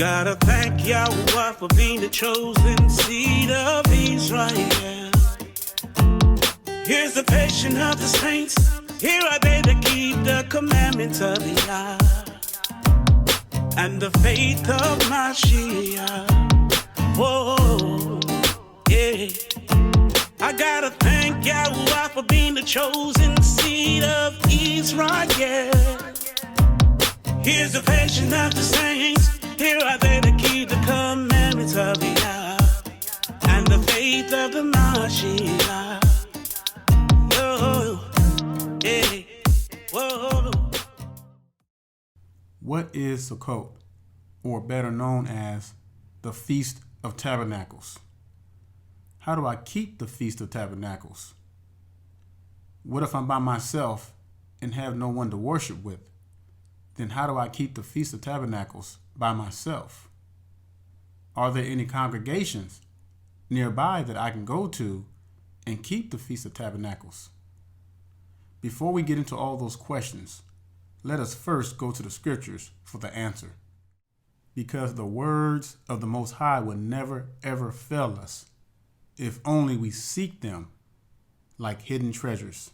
Gotta thank Yahweh for being the chosen seed of Israel. Here's the patience of the saints. Here are they that keep the commandments of Yah and the faith of Mashiach. Whoa, yeah. I gotta thank Yahweh for being the chosen seed of Israel. Here's the patience of the saints. Here are they that keep the commandments of Yah and the faith of the Mashiach. Yo, yeah, whoa. What is Sukkot, or better known as the Feast of Tabernacles? How do I keep the Feast of Tabernacles? What if I'm by myself and have no one to worship with? Then how do I keep the Feast of Tabernacles by myself? Are there any congregations nearby that I can go to and keep the Feast of Tabernacles? Before we get into all those questions, let us first go to the scriptures for the answer. Because the words of the Most High will never ever fail us if only we seek them like hidden treasures.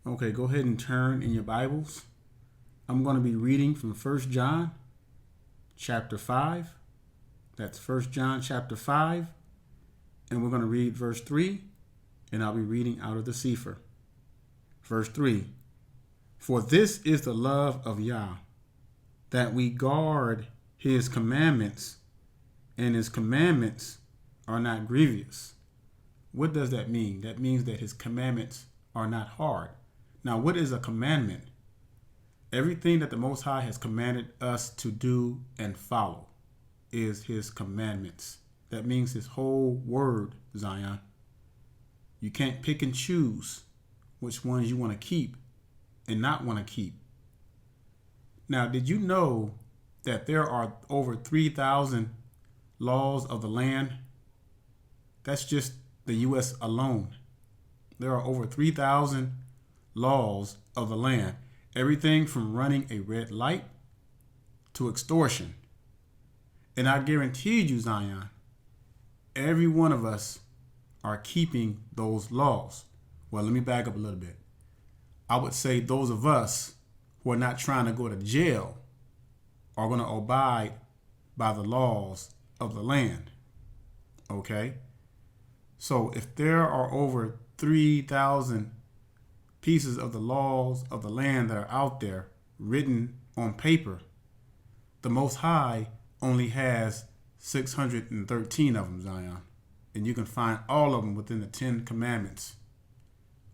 Okay, go ahead and turn in your Bibles. I'm going to be reading from 1 John chapter 5. That's 1 John chapter 5. And we're going to read verse 3. And I'll be reading out of the Sefer. Verse 3. For this is the love of Yah, that we guard his commandments, and his commandments are not grievous. What does that mean? That means that his commandments are not hard. Now, what is a commandment? Everything that the Most High has commanded us to do and follow is his commandments. That means his whole word, Zion. You can't pick and choose which ones you want to keep and not want to keep. Now, did you know that there are over 3,000 laws of the land? That's just the U.S. alone. There are over 3,000 laws of the land. Everything from running a red light to extortion. And I guarantee you, Zion, every one of us are keeping those laws. Well, let me back up a little bit. I would say those of us who are not trying to go to jail are going to abide by the laws of the land. Okay? So if there are over 3,000 pieces of the laws of the land that are out there written on paper, the Most High only has 613 of them, Zion. And you can find all of them within the 10 commandments.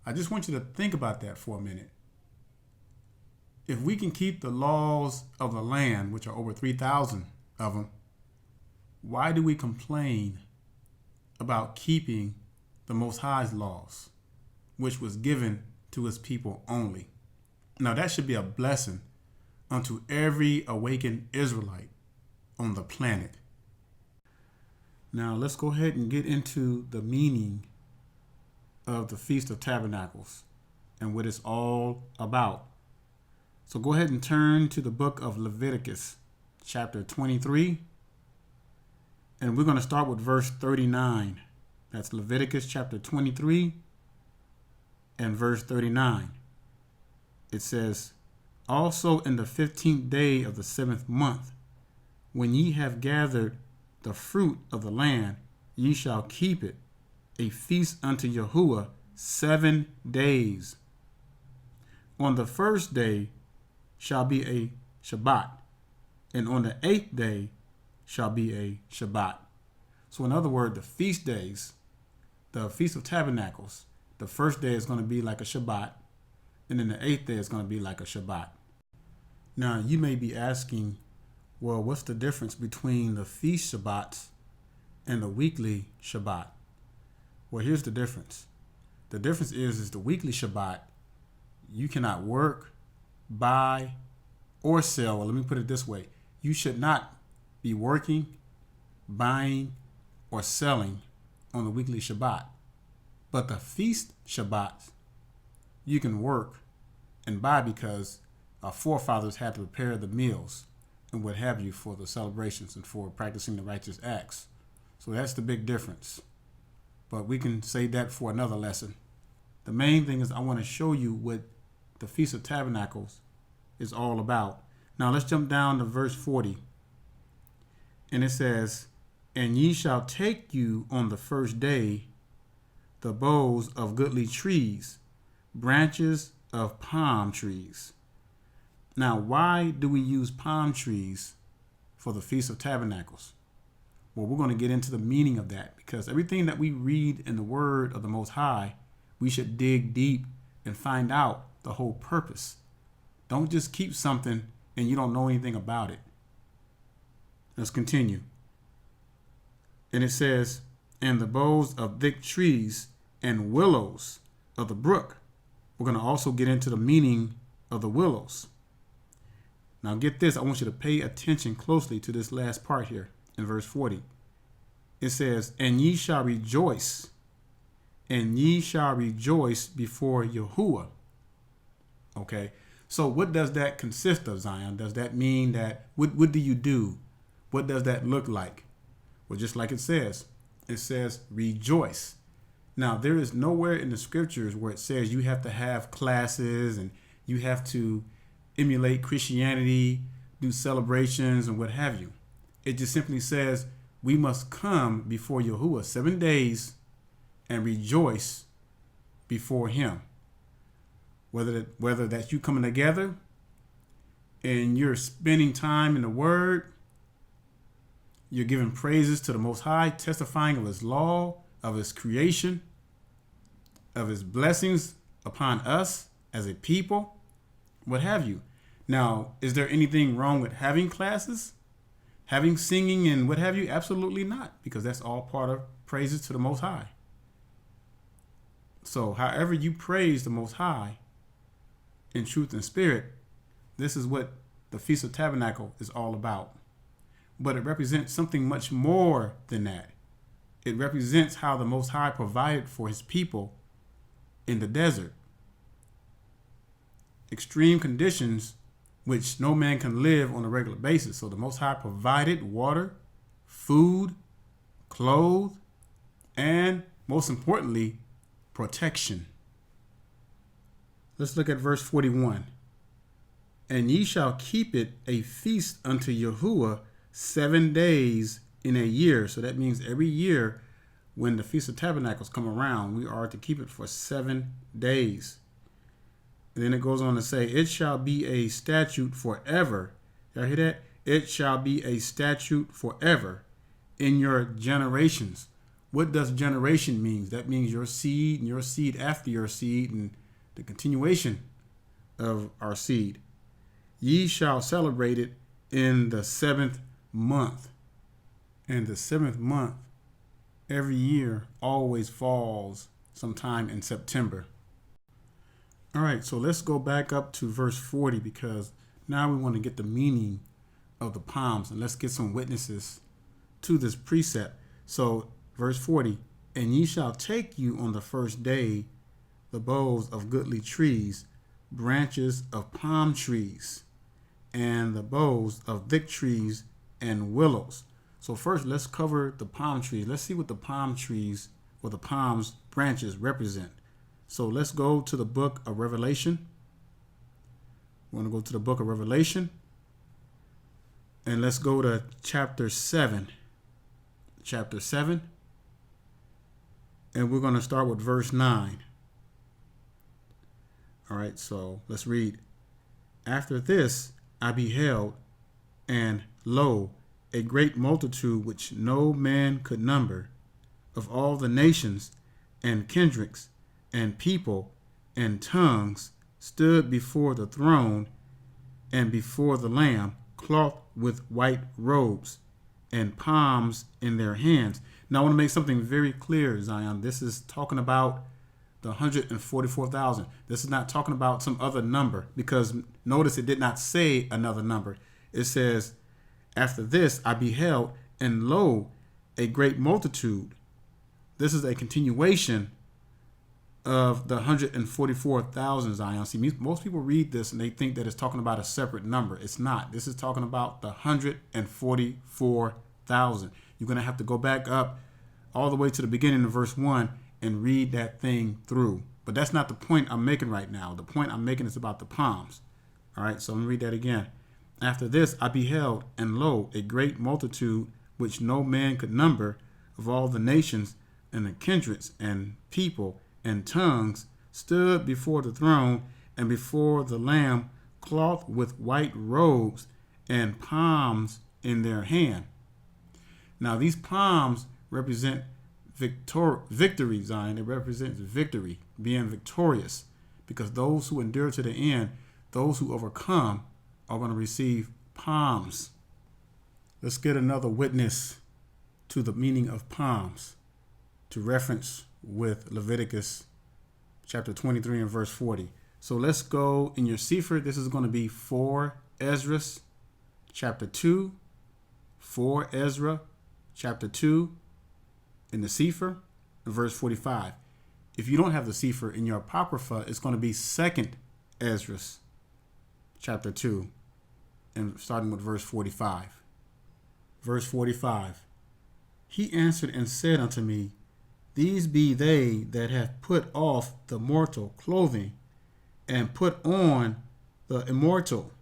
I just want you to think about that for a minute. If we can keep the laws of the land, which are over 3,000 of them, why do we complain about keeping the Most High's laws, which was given to his people only? Now that should be a blessing unto every awakened Israelite on the planet. Now let's go ahead and get into the meaning of the Feast of Tabernacles and what it's all about. So go ahead and turn to the book of Leviticus, chapter 23. And we're going to start with verse 39. That's Leviticus chapter 23 and verse 39. It says, also in the 15th day of the 7th month, when ye have gathered the fruit of the land, ye shall keep it a feast unto Yahuwah 7 days. On the first day shall be a Shabbat, and on the 8th day shall be a Shabbat. So in other words, the feast days, the Feast of Tabernacles, the first day is going to be like a Shabbat, and then the 8th day is going to be like a Shabbat. Now you may be asking, well, what's the difference between the feast Shabbats and the weekly Shabbat? Well, here's the difference. The difference is the weekly Shabbat, you cannot work, buy, or sell. Well, let me put it this way. You should not be working, buying, or selling on the weekly Shabbat. But the feast Shabbats, you can work and buy because our forefathers had to prepare the meals. and what have you for the celebrations and for practicing the righteous acts. So that's the big difference. But we can save that for another lesson. The main thing is I want to show you what the Feast of Tabernacles is all about. Now let's jump down to verse 40. And it says, "And ye shall take you on the first day the boughs of goodly trees, branches of palm trees." Now, why do we use palm trees for the Feast of Tabernacles? Well, we're going to get into the meaning of that, because everything that we read in the word of the Most High, we should dig deep and find out the whole purpose. Don't just keep something and you don't know anything about it. Let's continue. And it says, "And the boughs of thick trees and willows of the brook." We're going to also get into the meaning of the willows. Now get this, I want you to pay attention closely to this last part here in verse 40. It says, "And ye shall rejoice, and ye shall rejoice before Yahuwah." Okay, so what does that consist of, Zion? Does that mean that, what do you do? What does that look like? Well, just like it says rejoice. Now, there is nowhere in the scriptures where it says you have to have classes and you have to emulate Christianity, do celebrations and what have you. It just simply says we must come before Yahuwah 7 days and rejoice before him. Whether that's you coming together and you're spending time in the word, you're giving praises to the Most High, testifying of his law, of his creation, of his blessings upon us as a people, what have you. Now, is there anything wrong with having classes, having singing and what have you? Absolutely not, because that's all part of praises to the Most High. So however you praise the Most High in truth and spirit, this is what the Feast of Tabernacle is all about. But it represents something much more than that. It represents how the Most High provided for his people in the desert. Extreme conditions which no man can live on a regular basis. So the Most High provided water, food, clothes, and most importantly, protection. Let's look at verse 41. "And ye shall keep it a feast unto Yahuwah 7 days in a year." So that means every year when the Feast of Tabernacles come around, we are to keep it for 7 days. And then it goes on to say, "It shall be a statute forever." Y'all hear that? "It shall be a statute forever in your generations." What does generation mean? That means your seed and your seed after your seed and the continuation of our seed. "Ye shall celebrate it in the 7th month." And the 7th month every year always falls sometime in September. All right, so let's go back up to verse 40, because now we want to get the meaning of the palms, and let's get some witnesses to this precept. So verse 40, "And ye shall take you on the first day the boughs of goodly trees, branches of palm trees, and the boughs of thick trees and willows." So first, let's cover the palm trees. Let's see what the palm trees or the palms branches represent. So let's go to the book of Revelation. We want to go to the book of Revelation. And let's go to chapter 7. Chapter 7. And we're going to start with verse 9. All right, so let's read. "After this I beheld, and lo, a great multitude which no man could number, of all the nations and kindreds and people and tongues, stood before the throne and before the Lamb, clothed with white robes, and palms in their hands." Now I want to make something very clear, Zion. This is talking about the 144,000. This is not talking about some other number, because notice it did not say another number. It says, "After this I beheld, and lo, a great multitude." This is a continuation of the 144,000, Zion. See, most people read this and they think that it's talking about a separate number. It's not. This is talking about the 144,000. You're going to have to go back up all the way to the beginning of verse 1 and read that thing through. But that's not the point I'm making right now. The point I'm making is about the palms. All right, so let me read that again. After this I beheld, and lo, a great multitude which no man could number, of all the nations and the kindreds and people and tongues, stood before the throne and before the Lamb, clothed with white robes and palms in their hand. Now these palms represent victory, Zion. It represents victory, being victorious, because those who endure to the end, those who overcome, are going to receive palms. Let's get another witness to the meaning of palms, to reference with Leviticus chapter 23 and verse 40. So let's go in your Sefer. This is going to be 4 Ezra chapter 2, 4 Ezra chapter 2 in the Sefer, verse 45. If you don't have the Sefer in your Apocrypha, it's going to be 2 Ezra chapter 2 and starting with verse 45. Verse 45. He answered and said unto me, These be they that have put off the mortal clothing and put on the immortal,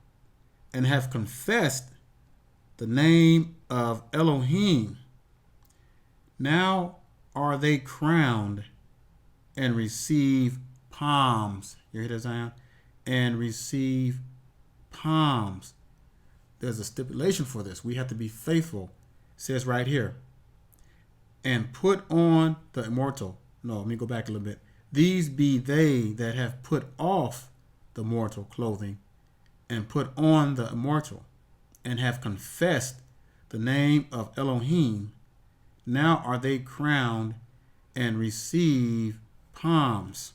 and have confessed the name of Elohim. Now are they crowned and receive palms. You hear that, Zion? And receive palms. There's a stipulation for this. We have to be faithful. It says right here, and put on the immortal. No, let me go back a little bit. These be they that have put off the mortal clothing and put on the immortal, and have confessed the name of Elohim. Now are they crowned and receive palms.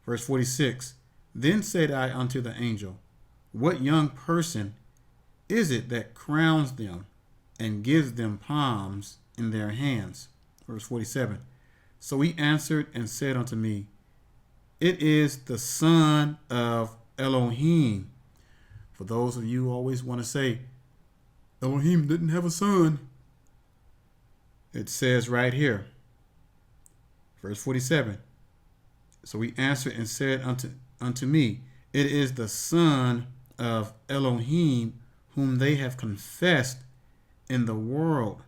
Verse 46. Then said I unto the angel, What young person is it that crowns them and gives them palms in their hands? Verse 47. So he answered and said unto me, It is the son of Elohim. For those of you who always want to say, Elohim didn't have a son, it says right here, verse 47. So he answered and said unto me, It is the son of Elohim, whom they have confessed in the world.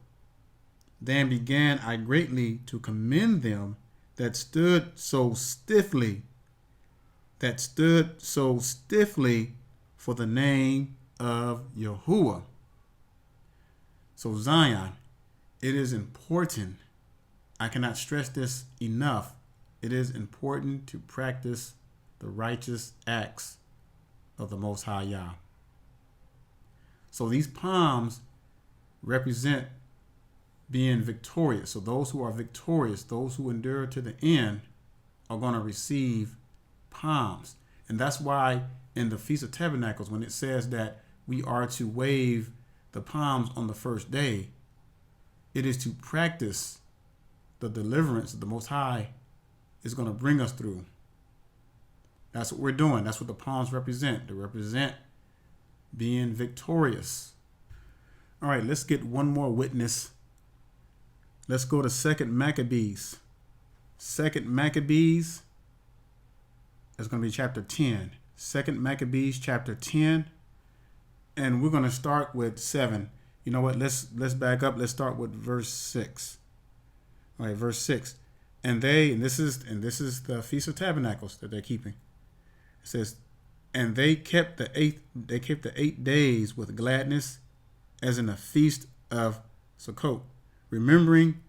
Then began I greatly to commend them that stood so stiffly for the name of Yahuwah. So Zion, it is important. I cannot stress this enough. It is important to practice the righteous acts of the Most High Yah. So these palms represent being victorious. So those who are victorious, those who endure to the end, are going to receive palms. And that's why in the Feast of Tabernacles, when it says that we are to wave the palms on the first day, it is to practice the deliverance that the Most High is going to bring us through. That's what we're doing. That's what the palms represent. They represent being victorious. All right, let's get one more witness. Let's go to 2 Maccabees. 2 Maccabees is going to be chapter 10. 2 Maccabees chapter 10. And we're going to start with 7. You know what? Let's back up. Let's start with verse 6. All right, verse 6. And this is the Feast of Tabernacles that they're keeping. It says, and they kept the 8 days with gladness, as in a feast of Sukkot, remembering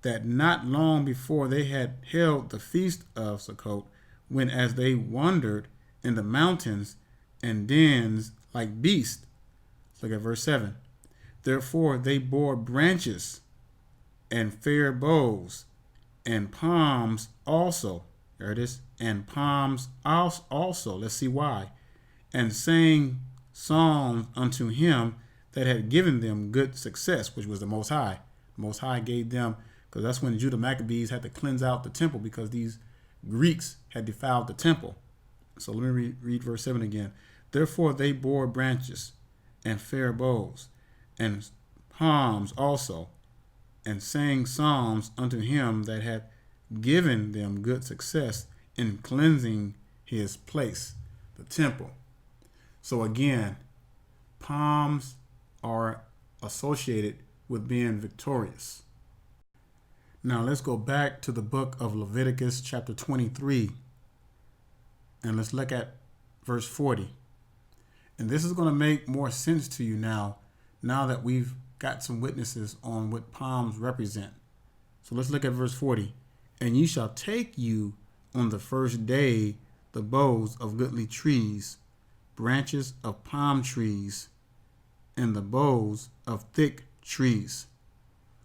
that not long before they had held the feast of Sukkot, when as they wandered in the mountains and dens like beasts. Look at verse 7. Therefore they bore branches and fair boughs and palms also. There it is. And palms also. Let's see why. And sang songs unto him that had given them good success, which was the Most High. The Most High gave them because that's when Judah Maccabees had to cleanse out the temple because these Greeks had defiled the temple. So let me read verse 7 again. Therefore they bore branches and fair boughs and palms also, and sang psalms unto him that had given them good success in cleansing his place, the temple. So again, palms are associated with being victorious. Now let's go back to the book of Leviticus chapter 23, and let's look at verse 40. And this is going to make more sense to you now that we've got some witnesses on what palms represent. So let's look at verse 40. And ye shall take you on the first day the boughs of goodly trees, branches of palm trees, and the boughs of thick trees.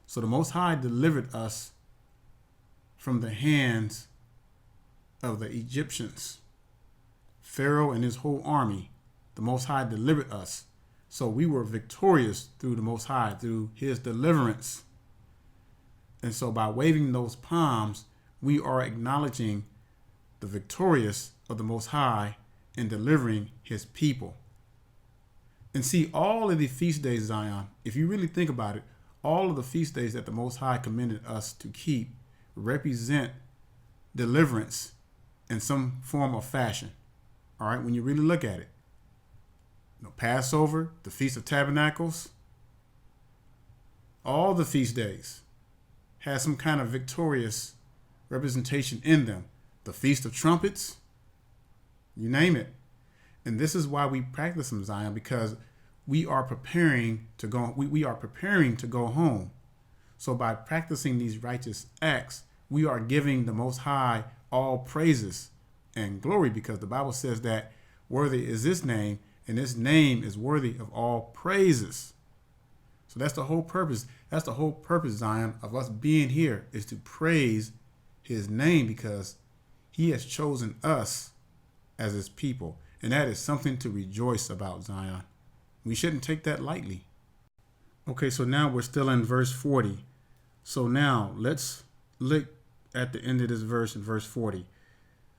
So the Most High delivered us from the hands of the Egyptians. Pharaoh and his whole army, the Most High delivered us. So we were victorious through the Most High, through his deliverance. And so by waving those palms, we are acknowledging the victorious of the Most High in delivering his people. And see, all of the feast days, Zion, if you really think about it, all of the feast days that the Most High commanded us to keep represent deliverance in some form or fashion. All right, when you really look at it. Passover, the Feast of Tabernacles, all the feast days have some kind of victorious representation in them. The Feast of Trumpets, you name it. And this is why we practice them, Zion, because we are preparing to go. We are preparing to go home. So by practicing these righteous acts, we are giving the Most High all praises and glory, because the Bible says that worthy is his name, and his name is worthy of all praises. So that's the whole purpose. That's the whole purpose, Zion, of us being here, is to praise his name, because he has chosen us as his people. And that is something to rejoice about, Zion. We shouldn't take that lightly. Okay, so now we're still in verse 40. So now let's look at the end of this verse in verse 40.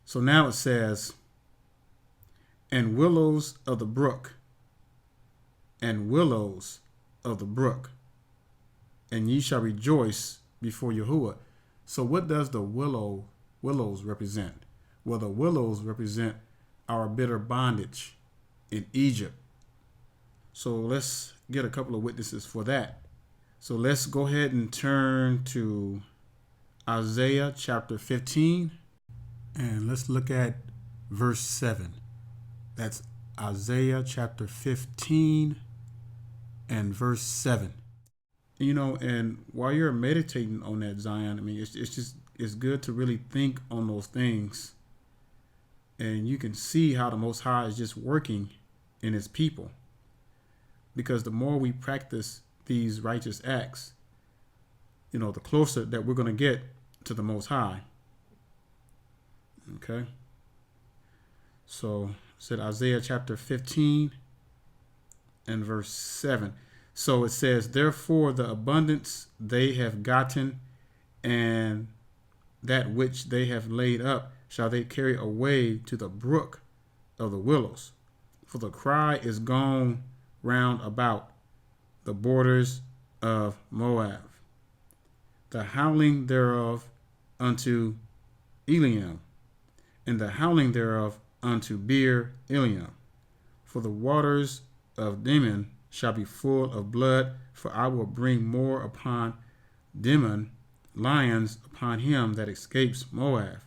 So now it says, and willows of the brook, and willows of the brook, and ye shall rejoice before Yahuwah. So what does the willows represent? Well, the willows represent our bitter bondage in Egypt. So let's get a couple of witnesses for that. So let's go ahead and turn to Isaiah chapter 15, and let's look at verse 7. That's Isaiah chapter 15 and verse 7. And while you're meditating on that, Zion, I mean, it's good to really think on those things. And you can see how the Most High is just working in his people. Because the more we practice these righteous acts, the closer that we're going to get to the Most High. Okay. So said Isaiah chapter 15 and verse 7. So it says, therefore the abundance they have gotten, and that which they have laid up shall they carry away to the brook of the willows. For the cry is gone round about the borders of Moab, the howling thereof unto Eliam, and the howling thereof unto Beer Eliam. For the waters of Dimon shall be full of blood, for I will bring more upon Dimon, lions upon him that escapes Moab,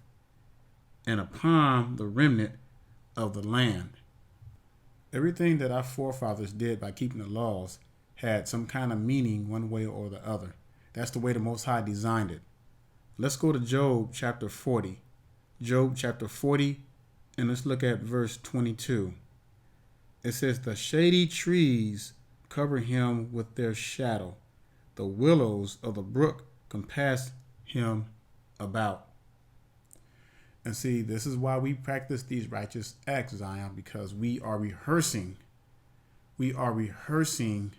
and upon the remnant of the land. Everything that our forefathers did by keeping the laws had some kind of meaning one way or the other. That's the way the Most High designed it. Let's go to Job chapter 40. Job chapter 40, and let's look at verse 22. It says, the shady trees cover him with their shadow. The willows of the brook compass him about. And see, this is why we practice these righteous acts, Zion, because we are rehearsing. We are rehearsing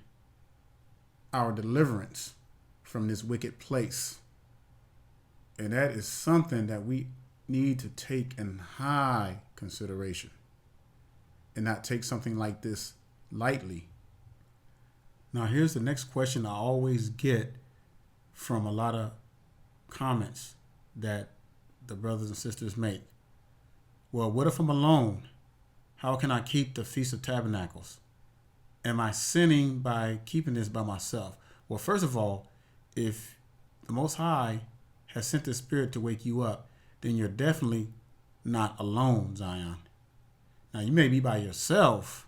our deliverance from this wicked place. And that is something that we need to take in high consideration and not take something like this lightly. Now, here's the next question I always get from a lot of comments that the brothers and sisters make. Well, what if I'm alone? How can I keep the Feast of Tabernacles? Am I sinning by keeping this by myself? Well, first of all, if the Most High has sent the Spirit to wake you up, then you're definitely not alone, Zion. Now, you may be by yourself.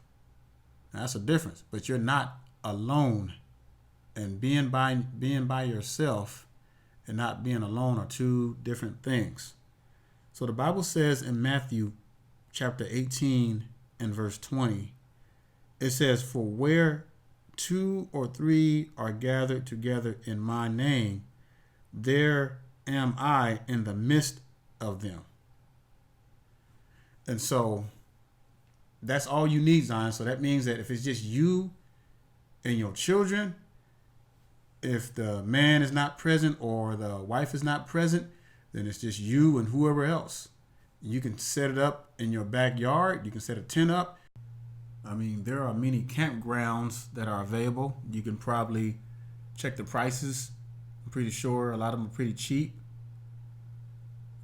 That's a difference, but you're not alone. And being by yourself and not being alone are two different things. So the Bible says in Matthew chapter 18 and verse 20, it says, "For where 2 or 3 are gathered together in my name, there am I in the midst of them." And so that's all you need, Zion. So that means that if it's just you and your children, if the man is not present or the wife is not present, then it's just you and whoever else. You can set it up in your backyard. You can set a tent up. I mean, there are many campgrounds that are available. You can probably check the prices. I'm pretty sure a lot of them are pretty cheap.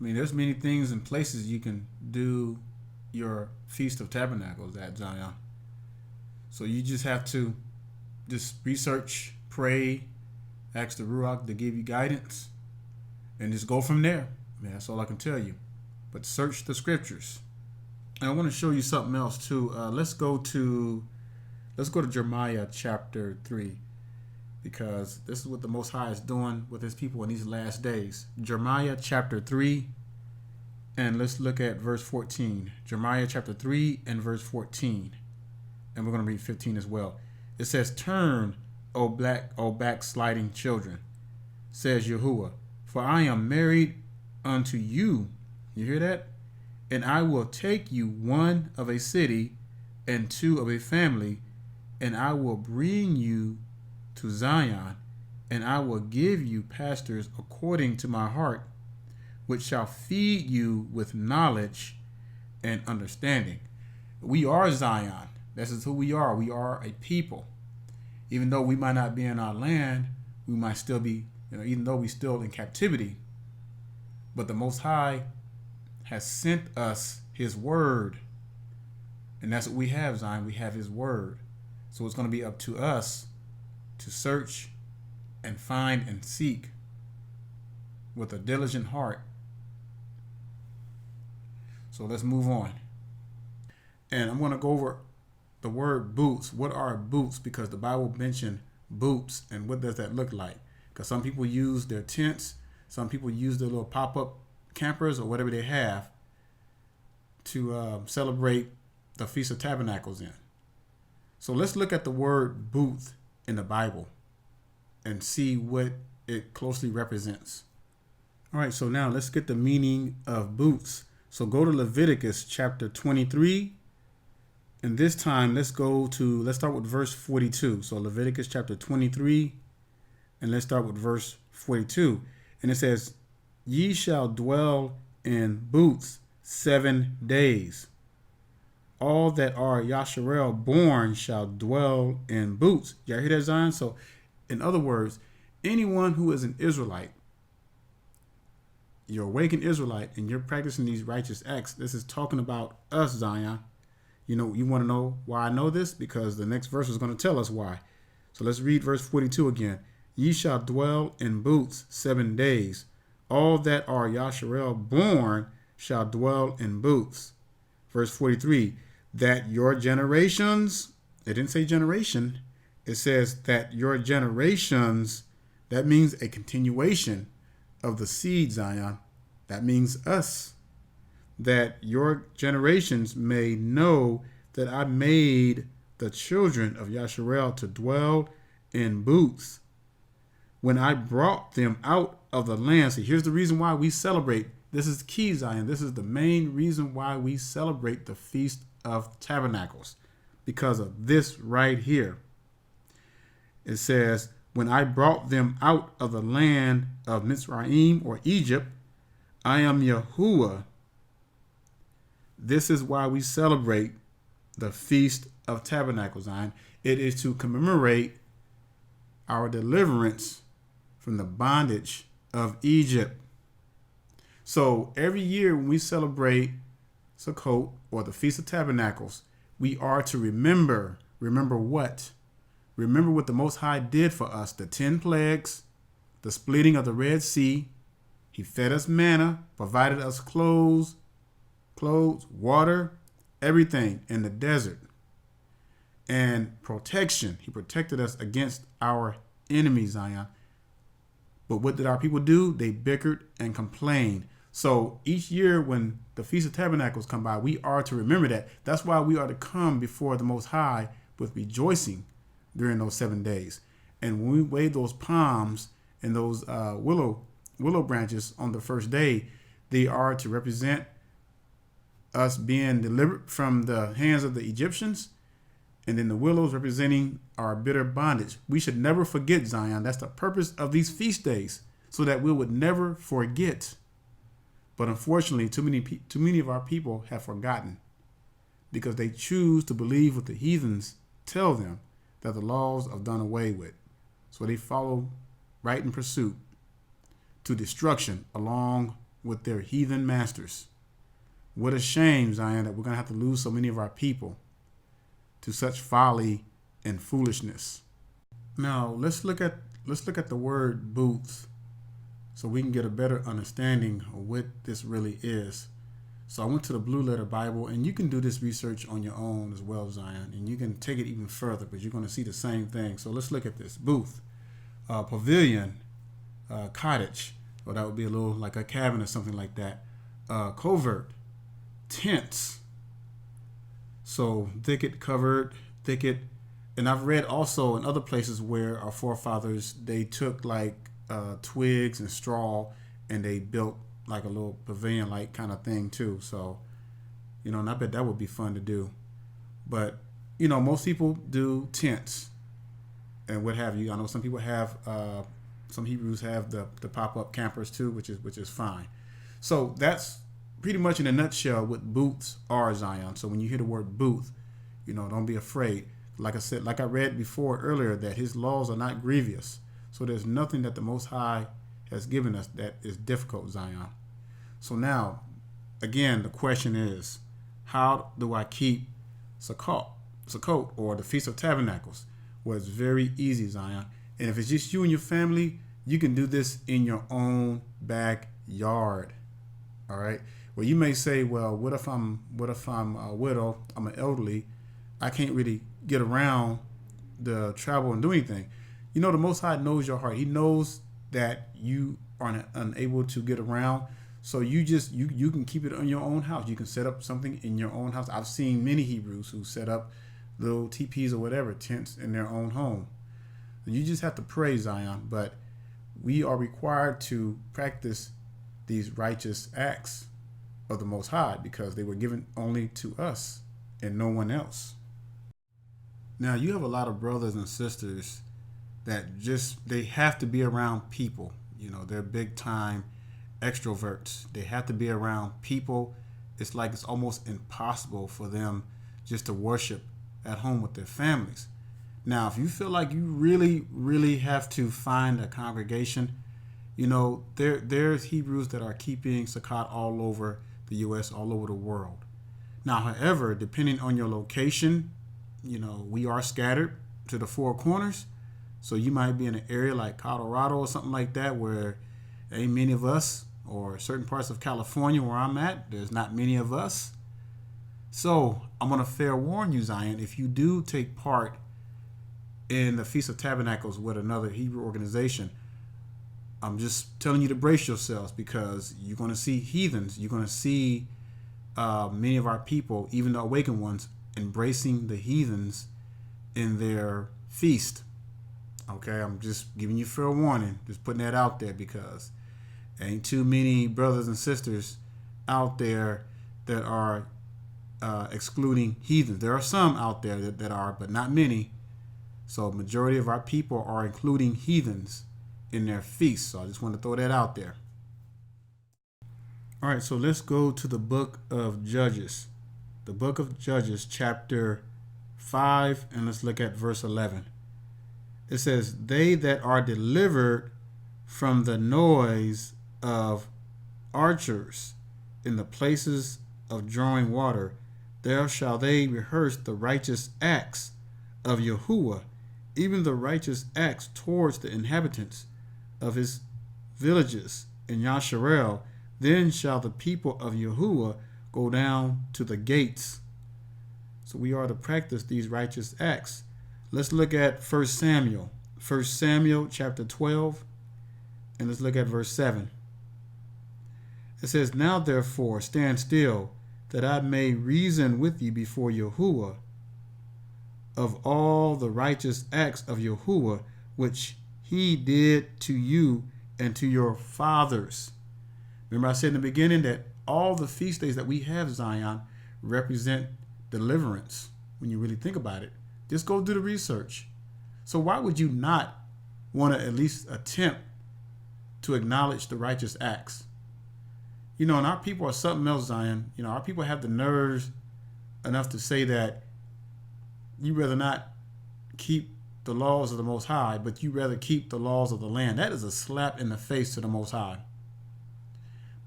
I mean, there's many things and places you can do your Feast of Tabernacles at, Zion. So you just have to just research, pray, ask the Ruach to give you guidance, and just go from there. I mean, that's all I can tell you. But search the scriptures. And I want to show you something else too. Let's go to Jeremiah chapter 3, because this is what the Most High is doing with his people in these last days. Jeremiah chapter 3, and let's look at verse 14. Jeremiah chapter 3 and verse 14. And we're going to read 15 as well. It says, "Turn, O backsliding children, says Yahuwah, for I am married unto you." You hear that? "And I will take you one of a city and two of a family, and I will bring you to Zion, and I will give you pastors according to my heart, which shall feed you with knowledge and understanding." We are Zion. This is who we are. We are a people. Even though we might not be in our land, we might still be, even though we're still in captivity. But the Most High has sent us his word. And that's what we have, Zion. We have his word. So it's going to be up to us to search and find and seek with a diligent heart. So let's move on. And I'm going to go over the word boots. What are boots? Because the Bible mentioned boots, and what does that look like? Because some people use their tents, some people use their little pop-up campers or whatever they have to celebrate the Feast of Tabernacles in. So let's look at the word booth in the Bible and see what it closely represents. All right, so now let's get the meaning of boots. So go to Leviticus chapter 23. And this time, let's start with verse 42. So Leviticus chapter 23, and let's start with verse 42. And it says, "Ye shall dwell in booths 7 days. All that are Yasharel born shall dwell in booths." Y'all hear that, Zion? So in other words, anyone who is an Israelite, you're awakened Israelite, and you're practicing these righteous acts, this is talking about us, Zion. You want to know why I know this? Because the next verse is going to tell us why. So let's read verse 42 again. "Ye shall dwell in booths 7 days. All that are Yasharel born shall dwell in booths." Verse 43, "That your generations," it didn't say generation, it says that your generations, that means a continuation of the seed, Zion. That means us. "That your generations may know that I made the children of Yasharel to dwell in booths when I brought them out of the land." See, here's the reason why we celebrate. This is key, Zion. This is the main reason why we celebrate the Feast of Tabernacles, because of this right here. It says, when I brought them out of the land of Mizraim or Egypt. I am Yahuwah. This is why we celebrate the Feast of Tabernacles, Zion. It is to commemorate our deliverance from the bondage of Egypt. So every year when we celebrate Sukkot or the Feast of Tabernacles, we are to remember what? Remember what the Most High did for us, the 10 plagues, the splitting of the Red Sea. He fed us manna, provided us clothes, water, everything in the desert. And protection. He protected us against our enemies, Zion. But what did our people do? They bickered and complained. So each year when the Feast of Tabernacles come by, we are to remember that. That's why we are to come before the Most High with rejoicing during those 7 days. And when we wave those palms and those willow branches on the first day, they are to represent us being delivered from the hands of the Egyptians, and then the willows representing our bitter bondage. We should never forget, Zion. That's the purpose of these feast days, so that we would never forget. But unfortunately, too many of our people have forgotten because they choose to believe what the heathens tell them, that the laws are done away with. So they follow right in pursuit to destruction along with their heathen masters. What a shame, Zion, that we're going to have to lose so many of our people to such folly and foolishness. Now, let's look at the word booths so we can get a better understanding of what this really is. So I went to the Blue Letter Bible, and you can do this research on your own as well, Zion, and you can take it even further, but you're going to see the same thing. So let's look at this. Booth, pavilion, cottage, or that would be a little like a cabin or something like that. Covert, tents. So thicket, covered, thicket. And I've read also in other places where our forefathers, they took like twigs and straw and they built like a little pavilion like kind of thing too. So, and I bet that would be fun to do. But, most people do tents and what have you. I know some people have, some Hebrews have the pop-up campers too, which is fine. So that's pretty much in a nutshell what booths are, Zion. So when you hear the word booth, don't be afraid. Like I said, like I read before earlier, that his laws are not grievous. So there's nothing that the Most High has given us that is difficult, Zion. So now, again, the question is, how do I keep Sukkot, or the Feast of Tabernacles? Well, it's very easy, Zion. And if it's just you and your family, you can do this in your own backyard. All right. Well, you may say, well, what if I'm a widow? I'm an elderly. I can't really get around the travel and do anything. The Most High knows your heart. He knows that you are unable to get around. So you can keep it in your own house. You can set up something in your own house. I've seen many Hebrews who set up little teepees or whatever, tents in their own home. You just have to pray, Zion. But we are required to practice these righteous acts of the Most High because they were given only to us and no one else. Now, you have a lot of brothers and sisters that they have to be around people. They're big time extroverts. They have to be around people. It's like it's almost impossible for them just to worship at home with their families. Now, if you feel like you really, really have to find a congregation, there's Hebrews that are keeping Sukkot all over the U.S., all over the world. Now, however, depending on your location, we are scattered to the four corners. So you might be in an area like Colorado or something like that where ain't many of us, or certain parts of California where I'm at, there's not many of us. So I'm going to fair warn you, Zion, if you do take part in the Feast of Tabernacles with another Hebrew organization, I'm just telling you to brace yourselves because you're going to see heathens. You're going to see many of our people, even the awakened ones, embracing the heathens in their feast. Okay, I'm just giving you fair warning, just putting that out there because ain't too many brothers and sisters out there that are excluding heathens. There are some out there that are, but not many. So majority of our people are including heathens in their feasts. So I just want to throw that out there. All right, so let's go to the book of Judges. The book of Judges, chapter 5, and let's look at verse 11. It says, they that are delivered from the noise of archers in the places of drawing water, there shall they rehearse the righteous acts of Yahuwah, even the righteous acts towards the inhabitants of his villages in Yasharel. Then shall the people of Yahuwah go down to the gates. So we are to practice these righteous acts. Let's look at 1 Samuel. 1 Samuel chapter 12, and let's look at verse 7. It says, now therefore stand still, that I may reason with you before Yahuwah of all the righteous acts of Yahuwah, which he did to you and to your fathers. Remember I said in the beginning that all the feast days that we have, Zion, represent deliverance. When you really think about it, just go do the research. So why would you not want to at least attempt to acknowledge the righteous acts? You know, and our people are something else, Zion. You know, our people have the nerves enough to say that you rather not keep the laws of the Most High, but you rather keep the laws of the land. That is a slap in the face to the Most High.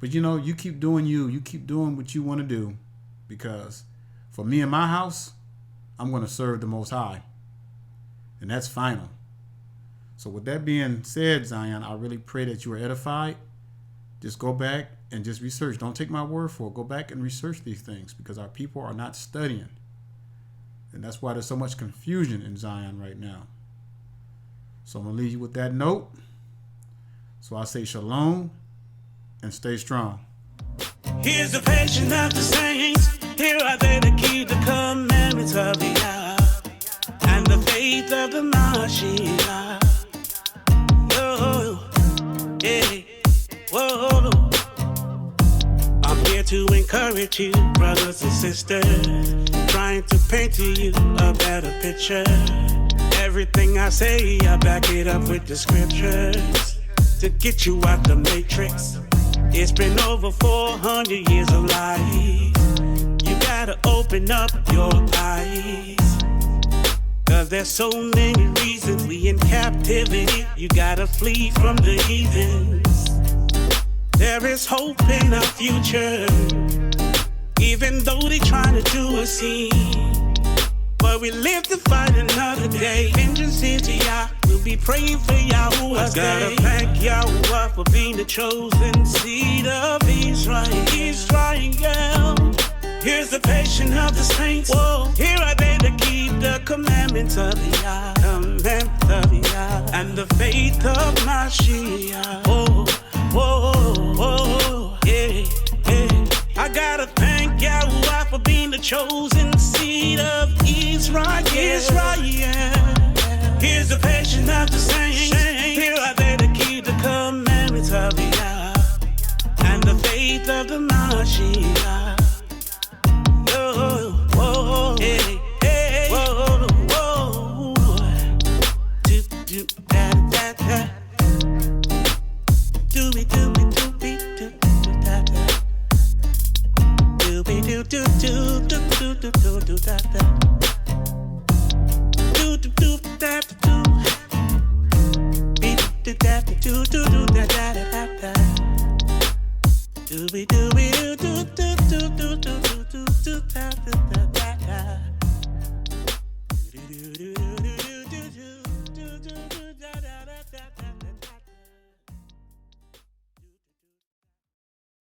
But you know, you keep doing you keep doing what you want to do, because for me and my house, I'm going to serve the Most High. And that's final. So with that being said, Zion, I really pray that you are edified. Just go back and just research. Don't take my word for it. Go back and research these things, because our people are not studying. And that's why there's so much confusion in Zion right now. So I'm going to leave you with that note. So I say shalom and stay strong. Here's the patience of the saints. Here are they to keep the commandments of the Yah and the faith of the Mashiach. Oh, yeah, whoa. I'm here to encourage you, brothers and sisters, trying to paint to you a better picture. Everything I say, I back it up with the scriptures to get you out the matrix. It's been over 400 years of life. You gotta open up your eyes, 'cause there's so many reasons we in captivity. You gotta flee from the heathens. There is hope in our future, even though they trying to do us in. But we live to fight another day. Vengeance is to Yah. We'll be praying for Yahuwah. Gotta thank Yahuwah for being the chosen seed of Israel. Here's the patience of the saints. Whoa. Here are they to keep the commandments of the Yah, and the faith of Mashiach. Oh, oh, oh, yeah, yeah. I gotta thank Yahuwah for being the chosen seed of Israel. Here's the patience of the saints. Here are they to keep the commandments of the Yah and the faith of the Mashiach. Oh, oh, hey, hey, whoa, whoa. Do, do, da, da, da. Do, do, do, do, do, da, da. Do, do, do, do, do, do, do, do, da, da. Do, do, do, da, do. Be, do, da, do, do, do, da, da, da.